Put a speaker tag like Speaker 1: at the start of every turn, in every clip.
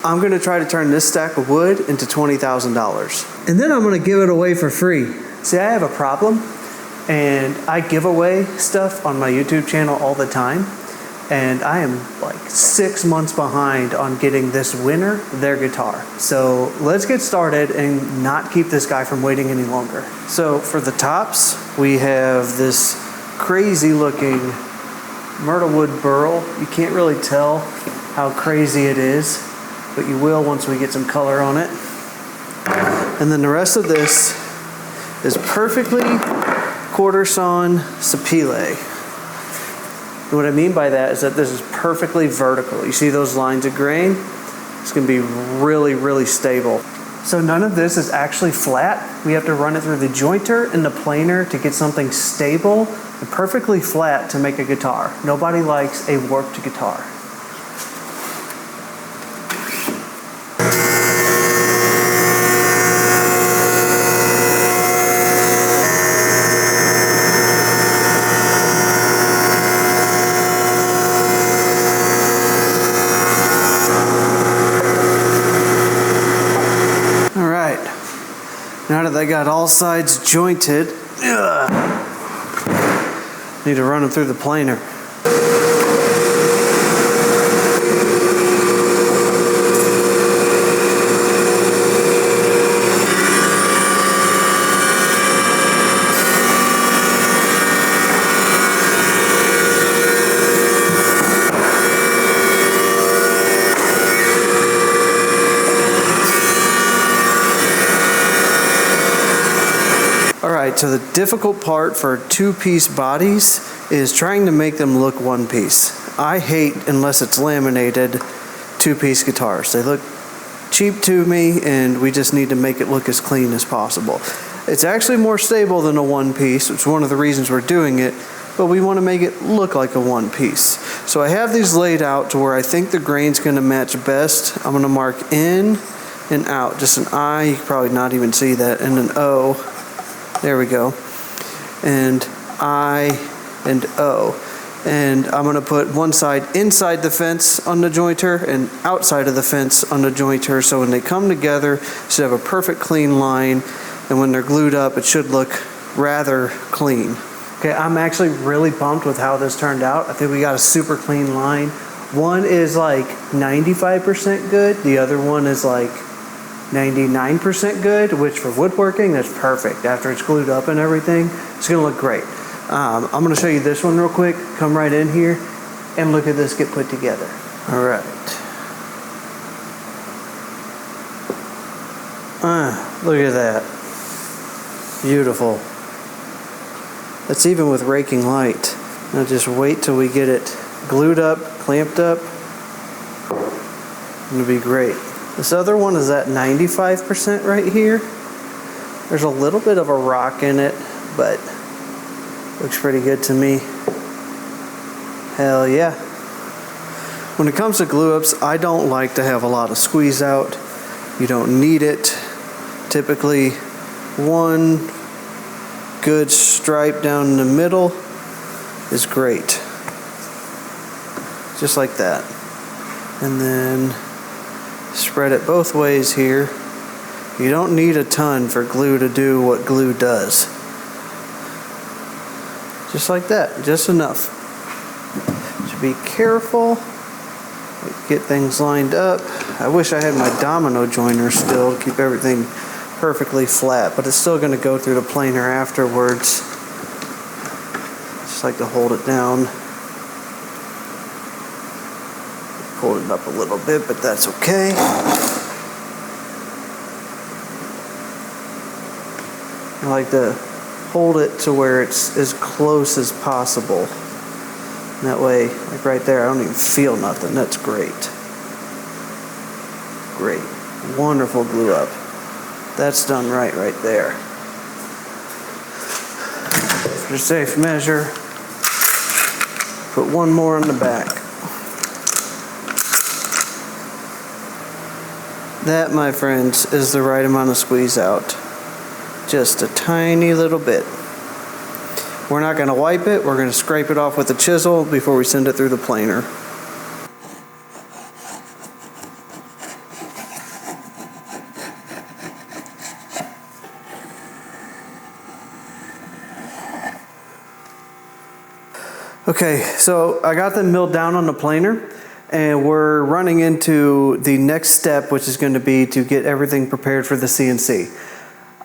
Speaker 1: I'm going to try to turn this stack of wood into $20,000. And then I'm going to give it away for free. See, I have a problem, and I give away stuff on my YouTube channel all the time. And I am like 6 months behind on getting this winner their guitar. So let's get started and not keep this guy from waiting any longer. So for the tops, we have this crazy looking myrtle wood burl. You can't really tell how crazy it is, but you will once we get some color on it. And then the rest of this is perfectly quarter sawn sapele. And what I mean by that is that this is perfectly vertical. You see those lines of grain? It's going to be really, really stable. So none of this is actually flat. We have to run it through the jointer and the planer to get something stable and perfectly flat to make a guitar. Nobody likes a warped guitar. Now that I got all sides jointed, need to run them through the planer. Alright, so the difficult part for two-piece bodies is trying to make them look one piece. I hate, unless it's laminated, two-piece guitars. They look cheap to me, and we just need to make it look as clean as possible. It's actually more stable than a one-piece, which is one of the reasons we're doing it, but we want to make it look like a one-piece. So I have these laid out to where I think the grain's going to match best. I'm going to mark in and out, just an I, you can probably not even see that, and an O. There we go. And I and O. And I'm going to put one side inside the fence on the jointer and outside of the fence on the jointer, so when they come together, it should have a perfect clean line, and when they're glued up, it should look rather clean. Okay, I'm actually really pumped with how this turned out. I think we got a super clean line. One is like 95% good. The other one is like 99% good, which for woodworking, that's perfect. After it's glued up and everything, it's gonna look great. I'm gonna show you this one real quick. Come right in here and look at this get put together. All right. Look at that. Beautiful. That's even with raking light. Now just wait till we get it glued up, clamped up. It'll be great. This other one is at 95% right here. There's a little bit of a rock in it, but looks pretty good to me. Hell yeah. When it comes to glue ups, I don't like to have a lot of squeeze out. You don't need it. Typically, one good stripe down in the middle is great. Just like that. And then spread it both ways here. You don't need a ton for glue to do what glue does. Just like that, just enough. Should be careful. Get things lined up. I wish I had my domino joiner still to keep everything perfectly flat, but it's still going to go through the planer afterwards. Just like to hold it down. Pulled it up a little bit, but that's okay. I like to hold it to where it's as close as possible. And that way, like right there, I don't even feel nothing. That's great. Great. Wonderful glue up. That's done right there. For safe measure, put one more on the back. That, my friends, is the right amount of squeeze out. Just a tiny little bit. We're not going to wipe it. We're going to scrape it off with a chisel before we send it through the planer. Okay, so I got them milled down on the planer, and we're running into the next step, which is going to be to get everything prepared for the CNC.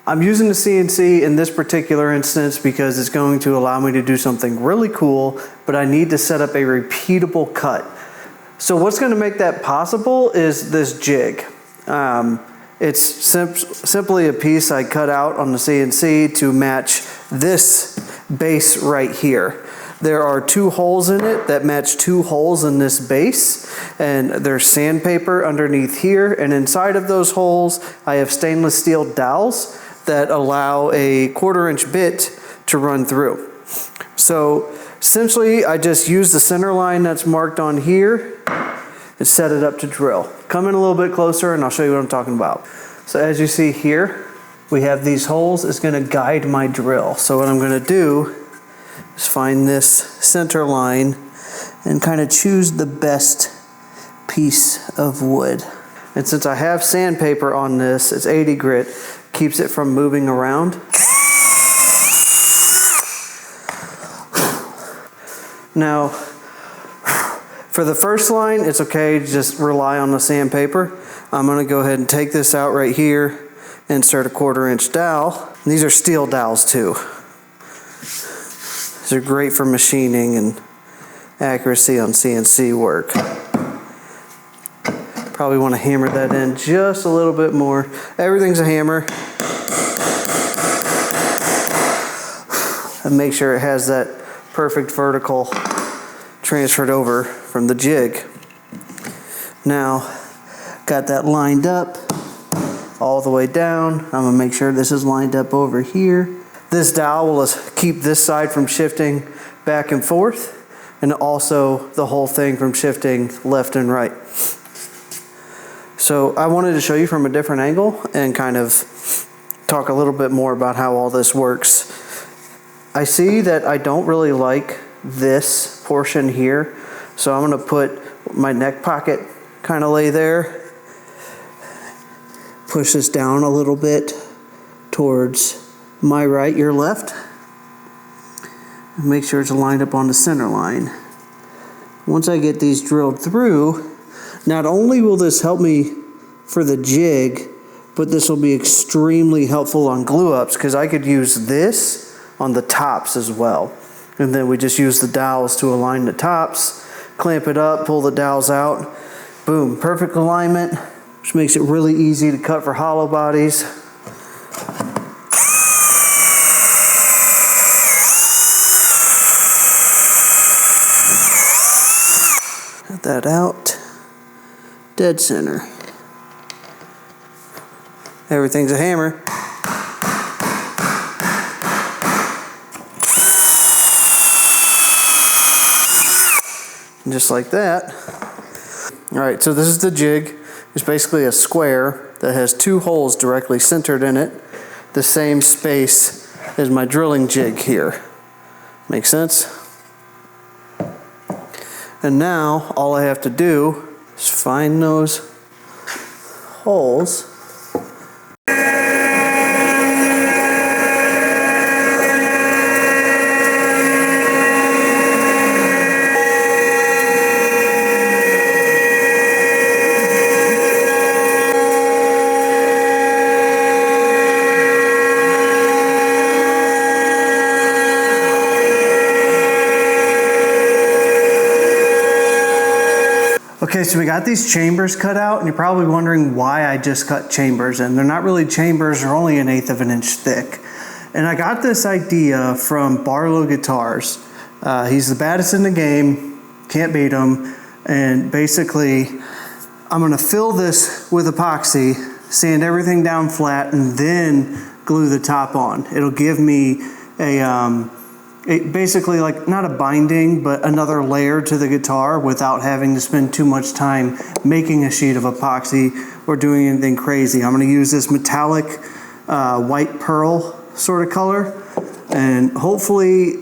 Speaker 1: I'm using the CNC in this particular instance because it's going to allow me to do something really cool, but I need to set up a repeatable cut. So what's going to make that possible is this jig. It's simply a piece I cut out on the CNC to match this base right here. There are 2 holes in it that match 2 holes in this base, and there's sandpaper underneath here, and inside of those holes I have stainless steel dowels that allow a 1/4 inch bit to run through. So essentially I just use the center line that's marked on here and set it up to drill. Come in a little bit closer and I'll show you what I'm talking about. So as you see here, we have these holes. It's going to guide my drill. So what I'm going to do is find this center line and kind of choose the best piece of wood. And since I have sandpaper on this, it's 80 grit, keeps it from moving around. Now, for the first line, it's okay to just rely on the sandpaper. I'm going to go ahead and take this out right here, insert a 1/4 inch dowel. And these are steel dowels too. These are great for machining and accuracy on CNC work. Probably want to hammer that in just a little bit more. Everything's a hammer. And make sure it has that perfect vertical transferred over from the jig. Now, got that lined up all the way down. I'm gonna make sure this is lined up over here. This dowel will keep this side from shifting back and forth, and also the whole thing from shifting left and right. So I wanted to show you from a different angle and kind of talk a little bit more about how all this works. I see that I don't really like this portion here, so I'm going to put my neck pocket kind of lay there. Push this down a little bit towards my right, your left. And make sure it's lined up on the center line. Once I get these drilled through, not only will this help me for the jig, but this will be extremely helpful on glue ups because I could use this on the tops as well. And then we just use the dowels to align the tops, clamp it up, pull the dowels out. Boom, perfect alignment, which makes it really easy to cut for hollow bodies. Cut that out. Dead center. Everything's a hammer. And just like that. All right, so this is the jig. It's basically a square that has 2 holes directly centered in it, the same space as my drilling jig here. Make sense? And now all I have to do is find those holes. Okay, so we got these chambers cut out, and you're probably wondering why I just cut chambers, and they're not really chambers, they're only 1/8 of an inch thick. And I got this idea from Barlow Guitars. He's the baddest in the game, can't beat him, and basically I'm gonna fill this with epoxy, sand everything down flat, and then glue the top on. It'll give me basically like not a binding, but another layer to the guitar without having to spend too much time making a sheet of epoxy or doing anything crazy. I'm going to use this metallic white pearl sort of color, and hopefully,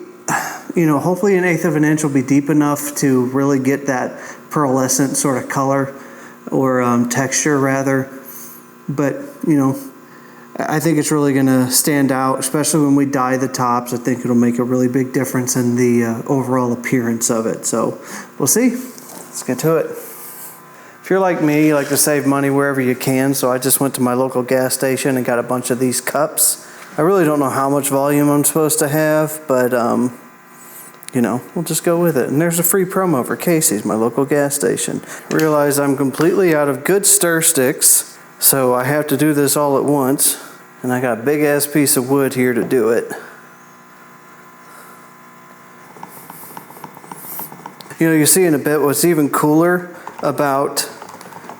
Speaker 1: hopefully 1/8 of an inch will be deep enough to really get that pearlescent sort of color or texture rather. But I think it's really going to stand out, especially when we dye the tops. I think it'll make a really big difference in the overall appearance of it. So we'll see. Let's get to it. If you're like me, you like to save money wherever you can, so I just went to my local gas station and got a bunch of these cups. I really don't know how much volume I'm supposed to have, but you know, we'll just go with it. And there's a free promo for Casey's, my local gas station. I realize I'm completely out of good stir sticks, so I have to do this all at once. And I got a big ass piece of wood here to do it. You know, you see in a bit what's even cooler about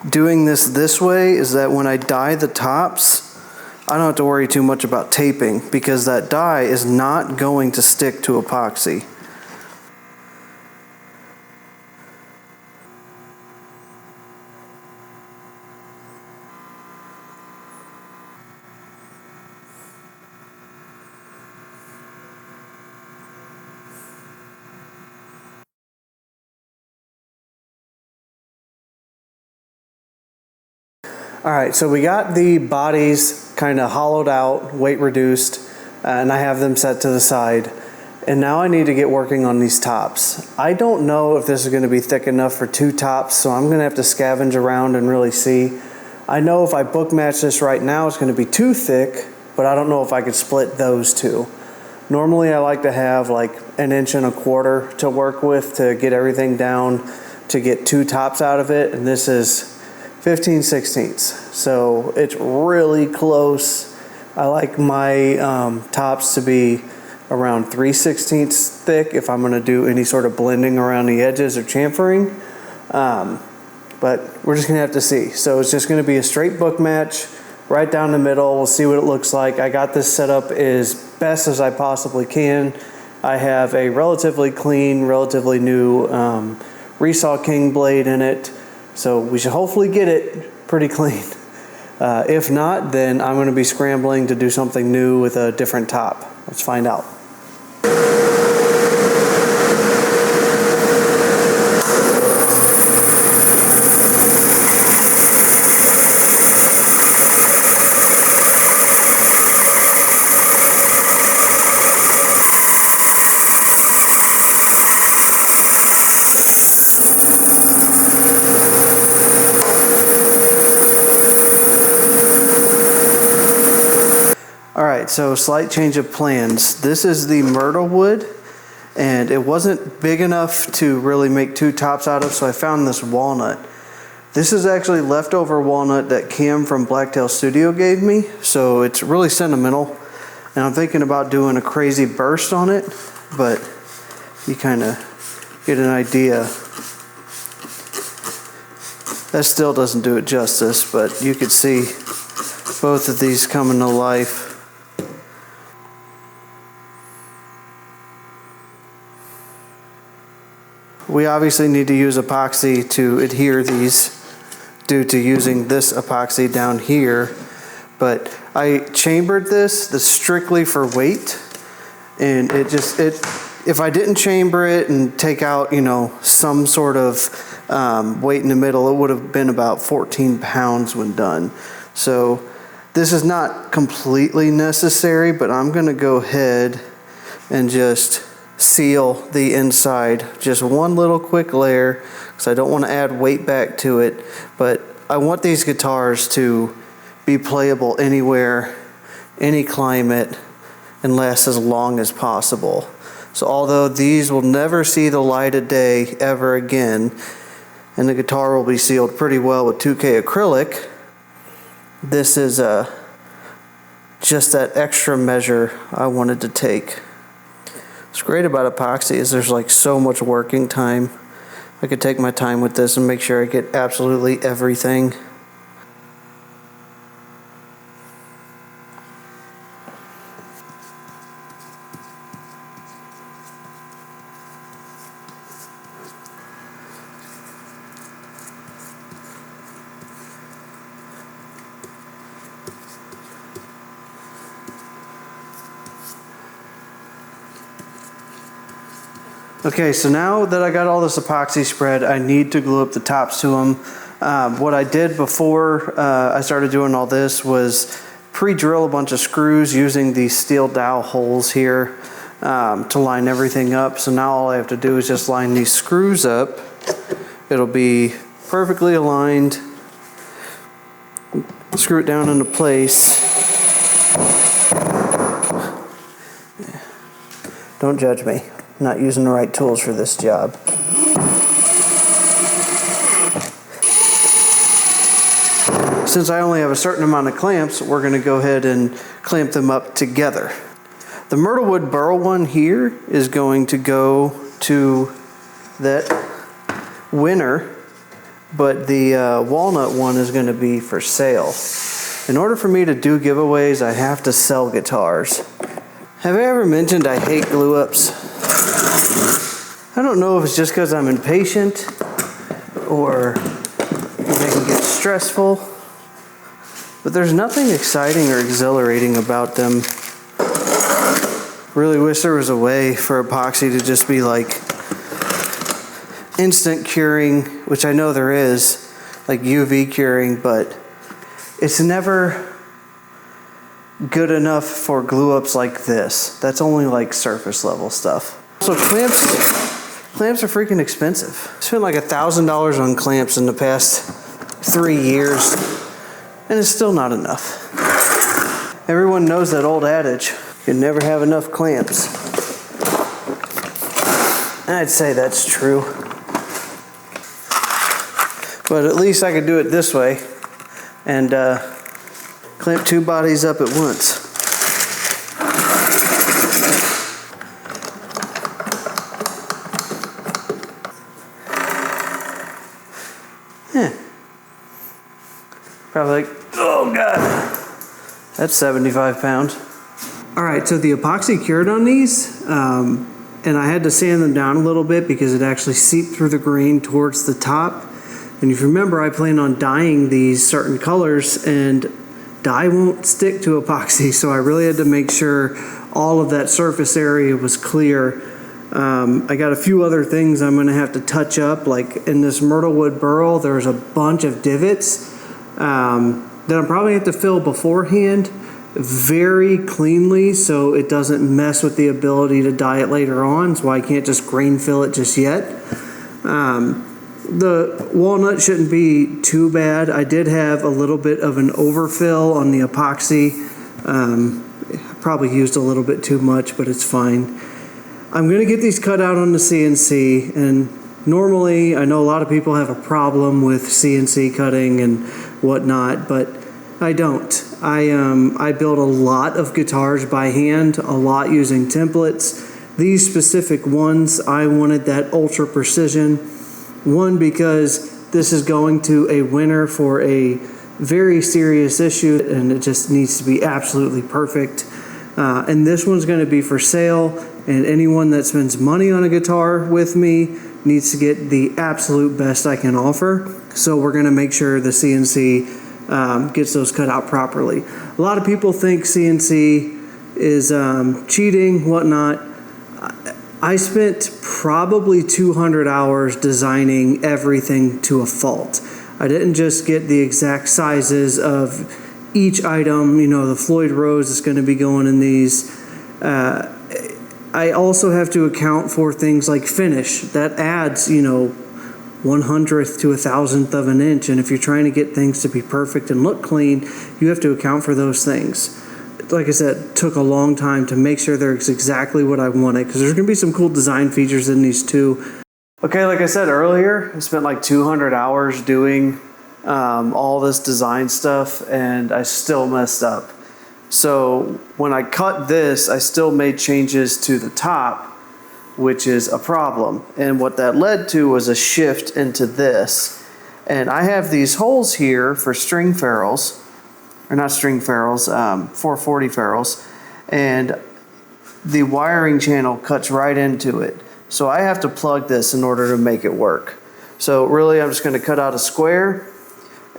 Speaker 1: doing this way is that when I dye the tops, I don't have to worry too much about taping because that dye is not going to stick to epoxy. All right, so we got the bodies kind of hollowed out, weight reduced, and I have them set to the side. And now I need to get working on these tops. I don't know if this is going to be thick enough for 2 tops, so I'm going to have to scavenge around and really see. I know if I book match this right now, it's going to be too thick, but I don't know if I could split those 2. Normally I like to have like 1.25 inches to work with to get everything down to get 2 tops out of it, and this is 15/16, so it's really close. I like my tops to be around 3/16 thick if I'm going to do any sort of blending around the edges or chamfering, but we're just going to have to see. So it's just going to be a straight book match right down the middle. We'll see what it looks like. I got this set up as best as I possibly can. I have a relatively clean, relatively new Resaw King blade in it. So we should hopefully get it pretty clean. If not, then I'm going to be scrambling to do something new with a different top. Let's find out. Alright, so slight change of plans. This is the myrtle wood, and it wasn't big enough to really make 2 tops out of, so I found this walnut. This is actually leftover walnut that Cam from Blacktail Studio gave me, so it's really sentimental, and I'm thinking about doing a crazy burst on it, but you kind of get an idea. That still doesn't do it justice, but you could see both of these coming to life. We obviously need to use epoxy to adhere these due to using this epoxy down here, but I chambered this strictly for weight, and if I didn't chamber it and take out, you know, some sort of weight in the middle, it would have been about 14 pounds when done. So this is not completely necessary, but I'm going to go ahead and just seal the inside, just one little quick layer, because I don't want to add weight back to it, but I want these guitars to be playable anywhere, any climate, and last as long as possible. So although these will never see the light of day ever again, and the guitar will be sealed pretty well with 2K acrylic, this is just that extra measure I wanted to take. What's great about epoxy is there's like so much working time. I could take my time with this and make sure I get absolutely everything. Okay, so now that I got all this epoxy spread, I need to glue up the tops to them. What I did before I started doing all this was pre-drill a bunch of screws using these steel dowel holes here to line everything up. So now all I have to do is just line these screws up. It'll be perfectly aligned. Screw it down into place. Don't judge me. I'm not using the right tools for this job. Since I only have a certain amount of clamps, we're going to go ahead and clamp them up together. The myrtlewood burl one here is going to go to that winner, but the walnut one is going to be for sale. In order for me to do giveaways, I have to sell guitars. Have I ever mentioned I hate glue-ups? I don't know if it's just because I'm impatient or they can get stressful, but there's nothing exciting or exhilarating about them. Really wish there was a way for epoxy to just be like instant curing, which I know there is, like UV curing, but it's never good enough for glue ups like this. That's only like surface level stuff. So clamps are freaking expensive. I spent like $1,000 on clamps in the past 3 years, and it's still not enough. Everyone knows that old adage, you never have enough clamps. And I'd say that's true. But at least I could do it this way and clamp 2 bodies up at once. Probably like, oh God, that's 75 pounds. All right, so the epoxy cured on these, and I had to sand them down a little bit because it actually seeped through the grain towards the top. And if you remember, I plan on dyeing these certain colors, and dye won't stick to epoxy, so I really had to make sure all of that surface area was clear. I got a few other things I'm gonna have to touch up, like in this myrtlewood burl, there's a bunch of divots that I'm probably have to fill beforehand very cleanly so it doesn't mess with the ability to dye it later on, so I can't just grain fill it just yet. The walnut shouldn't be too bad. I did have a little bit of an overfill on the epoxy. Probably used a little bit too much, but it's fine. I'm gonna get these cut out on the CNC, and normally I know a lot of people have a problem with CNC cutting and whatnot, but I don't. I build a lot of guitars by hand, a lot using templates. These specific ones, I wanted that ultra precision. One, because this is going to a winner for a very serious issue, and it just needs to be absolutely perfect. And this one's going to be for sale, and anyone that spends money on a guitar with me needs to get the absolute best I can offer. So we're going to make sure the CNC gets those cut out properly. A lot of people think CNC is cheating, whatnot. I spent probably 200 hours designing everything to a fault. I didn't just get the exact sizes of each item, you know, the Floyd Rose is going to be going in these. I also have to account for things like finish. That adds, you know, 1/100th to 1,000th of an inch, and if you're trying to get things to be perfect and look clean, you have to account for those things. Like I said, it took a long time to make sure they're exactly what I wanted, because there's going to be some cool design features in these too. Okay, like I said earlier, I spent like 200 hours doing all this design stuff, and I still messed up. So when I cut this, I still made changes to the top, which is a problem. And what that led to was a shift into this. And I have these holes here for string ferrules, or not string ferrules, 440 ferrules, and the wiring channel cuts right into it. So I have to plug this in order to make it work. So really, I'm just going to cut out a square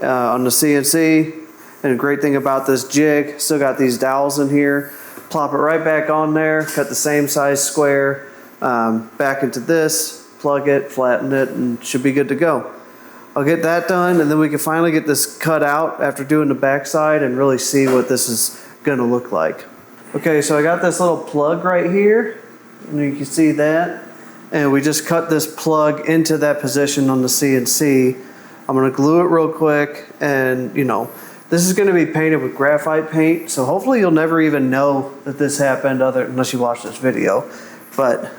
Speaker 1: on the CNC. And the great thing about this jig, still got these dowels in here, plop it right back on there, cut the same size square, back into this, plug it, flatten it, and should be good to go. I'll get that done, and then we can finally get this cut out after doing the backside and really see what this is going to look like. Okay, so I got this little plug right here, and you can see that. And we just cut this plug into that position on the CNC. I'm going to glue it real quick, and this is going to be painted with graphite paint, so hopefully you'll never even know that this happened unless you watch this video. But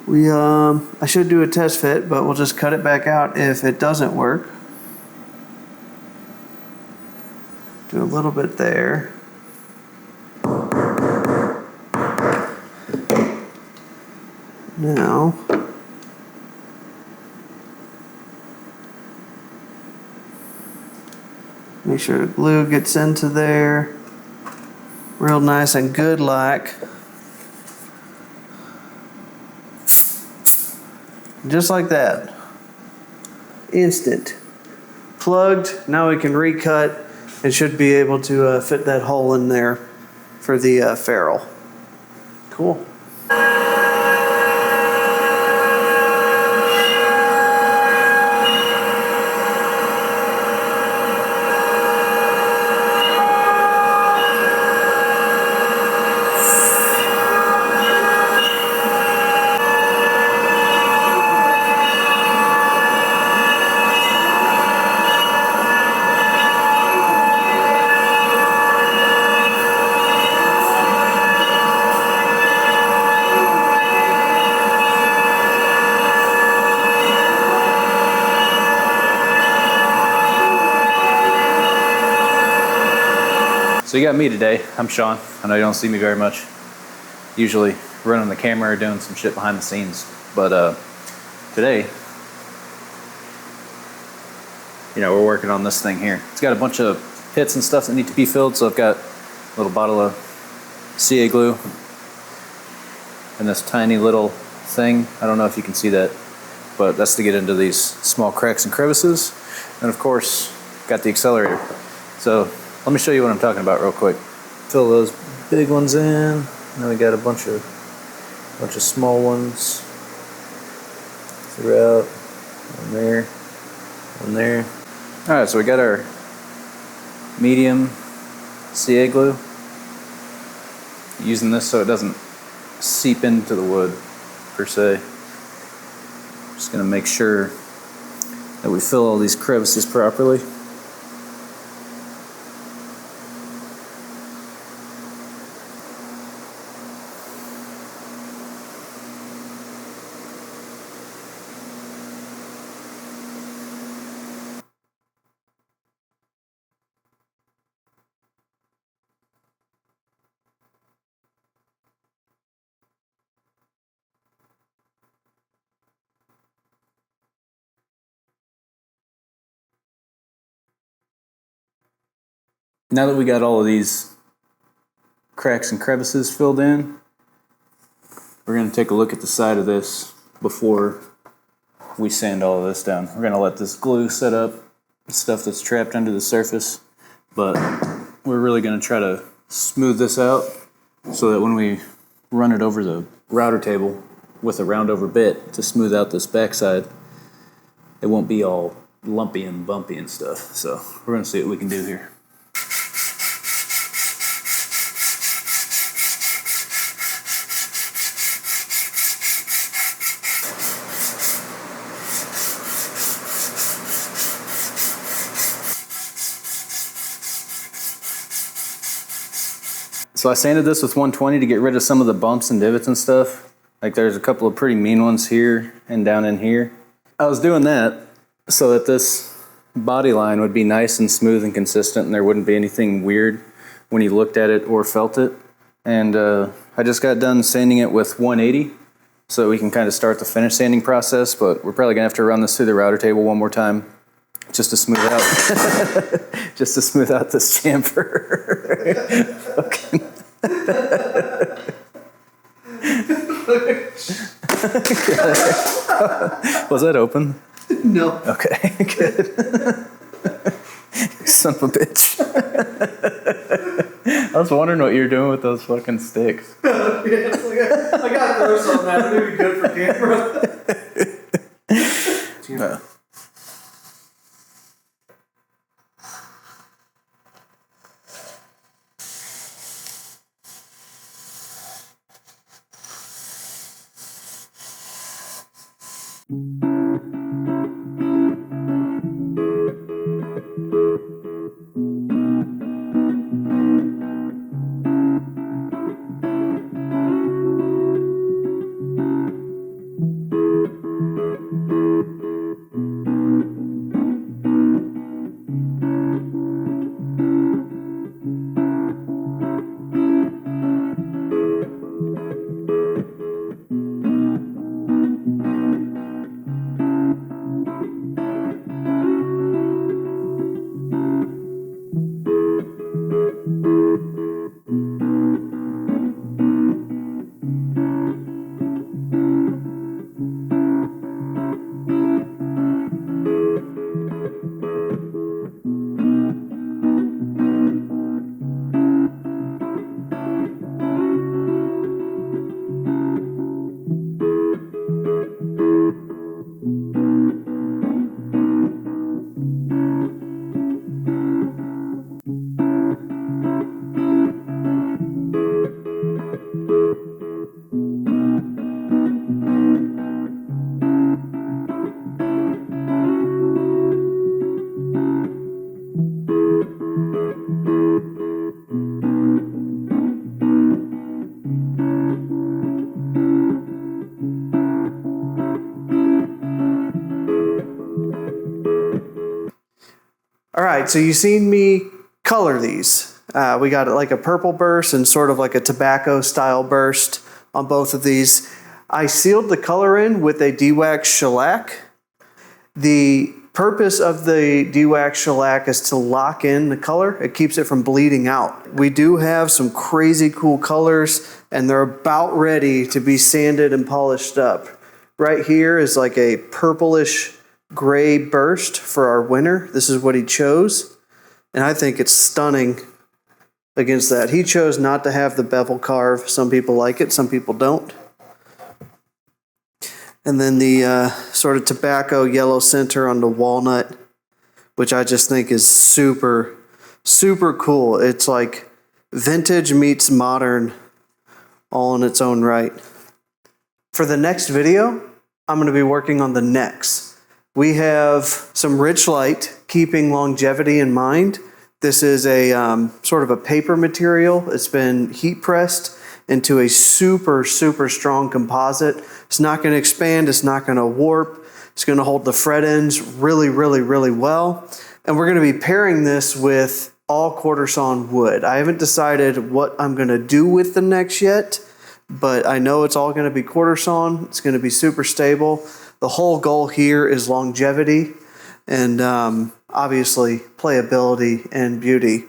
Speaker 1: I should do a test fit, but we'll just cut it back out if it doesn't work. Do a little bit there. Now, make sure the glue gets into there real nice and good like. Just like that. Instant. Plugged. Now we can recut and should be able to fit that hole in there for the ferrule. Cool.
Speaker 2: So you got me today. I'm Sean. I know you don't see me very much. Usually running the camera or doing some shit behind the scenes. But today, we're working on this thing here. It's got a bunch of pits and stuff that need to be filled. So I've got a little bottle of CA glue and this tiny little thing. I don't know if you can see that, but that's to get into these small cracks and crevices. And of course, got the accelerator. So let me show you what I'm talking about real quick. Fill those big ones in. Then we got a bunch of small ones throughout. One there, one there. All right, so we got our medium CA glue. Using this so it doesn't seep into the wood per se. Just gonna make sure that we fill all these crevices properly. Now that we got all of these cracks and crevices filled in, we're going to take a look at the side of this before we sand all of this down. We're going to let this glue set up, stuff that's trapped under the surface, but we're really going to try to smooth this out so that when we run it over the router table with a round over bit to smooth out this backside, it won't be all lumpy and bumpy and stuff. So we're going to see what we can do here. So I sanded this with 120 to get rid of some of the bumps and divots and stuff. Like there's a couple of pretty mean ones here and down in here. I was doing that so that this body line would be nice and smooth and consistent and there wouldn't be anything weird when you looked at it or felt it. And I just got done sanding it with 180 so we can kind of start the finish sanding process, but we're probably gonna have to run this through the router table one more time just to smooth out this chamfer. Okay. Was that open?
Speaker 1: No.
Speaker 2: Okay, good. Son of a bitch. I was wondering what you were doing with those fucking sticks.
Speaker 1: Yeah, it's like I gotta throw something at it. Maybe good for camera. right, so you've seen me color these. We got like a purple burst and sort of like a tobacco style burst on both of these. I sealed the color in with a de-wax shellac. The purpose of the de-wax shellac is to lock in the color. It keeps it from bleeding out. We do have some crazy cool colors, and they're about ready to be sanded and polished up. Right here is like a purplish gray burst for our winner. This is what he chose, and I think it's stunning against that. He chose not to have the bevel carve. Some people like it, some people don't. And then the sort of tobacco yellow center on the walnut, which I just think is super, super cool. It's like vintage meets modern all in its own right. For the next video, I'm going to be working on the necks. We have some rich light, keeping longevity in mind. This is a sort of a paper material. It's been heat pressed into a super, super strong composite. It's not going to expand. It's not going to warp. It's going to hold the fret ends really, really, really well. And we're going to be pairing this with all quarter sawn wood. I haven't decided what I'm going to do with the necks yet, but I know it's all going to be quarter sawn. It's going to be super stable. The whole goal here is longevity and obviously playability and beauty.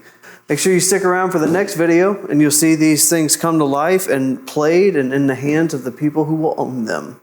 Speaker 1: Make sure you stick around for the next video and you'll see these things come to life and played and in the hands of the people who will own them.